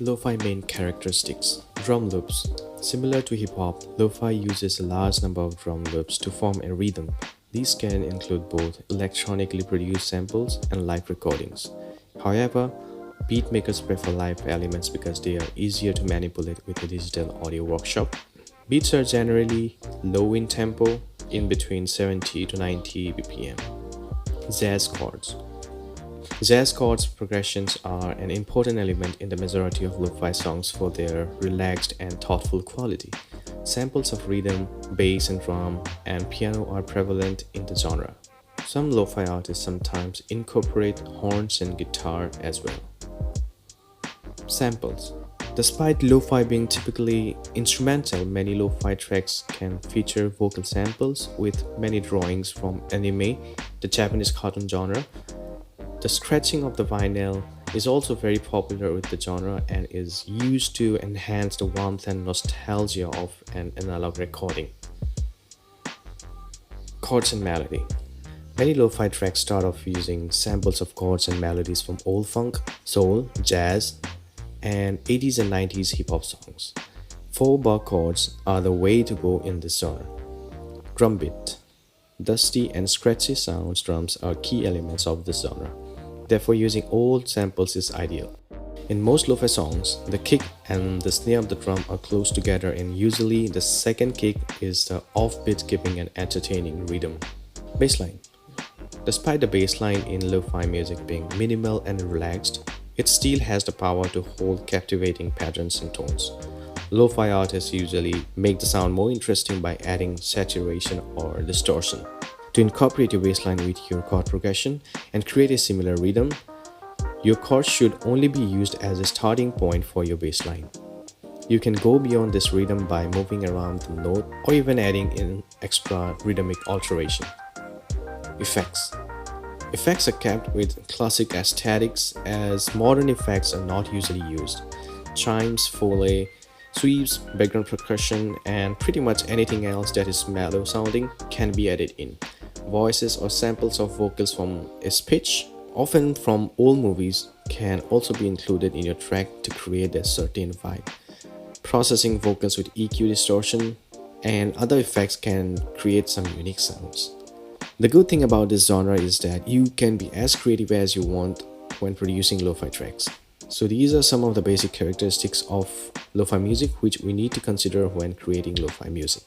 Lo-fi main characteristics. Drum loops. Similar to hip-hop, lo-fi uses a large number of drum loops to form a rhythm. These can include both electronically produced samples and live recordings. However, beat makers prefer live elements because they are easier to manipulate with a digital audio workshop. Beats are generally low in tempo, in between 70 to 90 bpm. Jazz chords. Jazz chords progressions are an important element in the majority of lo-fi songs for their relaxed and thoughtful quality. Samples of rhythm, bass and drum, and piano are prevalent in the genre. Some lo-fi artists sometimes incorporate horns and guitar as well. Samples. Despite lo-fi being typically instrumental, many lo-fi tracks can feature vocal samples, with many drawings from anime, the Japanese cartoon genre. The scratching of the vinyl is also very popular with the genre and is used to enhance the warmth and nostalgia of an analog recording. Chords and melody. Many lo-fi tracks start off using samples of chords and melodies from old funk, soul, jazz, and 80s and 90s hip-hop songs. 4-bar chords are the way to go in this genre. Drum beat. Dusty and scratchy sounds drums are key elements of this genre. Therefore, using old samples is ideal. In most lo-fi songs, the kick and the snare of the drum are close together, and usually the second kick is the offbeat, giving an entertaining rhythm. Bassline. Despite the bassline in lo-fi music being minimal and relaxed, it still has the power to hold captivating patterns and tones. Lo-fi artists usually make the sound more interesting by adding saturation or distortion. To incorporate your bassline with your chord progression and create a similar rhythm, your chords should only be used as a starting point for your bassline. You can go beyond this rhythm by moving around the note or even adding in extra rhythmic alteration. Effects. Effects are kept with classic aesthetics, as modern effects are not usually used. Chimes, foley, sweeps, background percussion, and pretty much anything else that is mellow sounding can be added in. Voices or samples of vocals from a speech, often from old movies, can also be included in your track to create a certain vibe. Processing vocals with EQ, distortion, and other effects can create some unique sounds. The good thing about this genre is that you can be as creative as you want when producing lo-fi tracks. So these are some of the basic characteristics of lo-fi music which we need to consider when creating lo-fi music.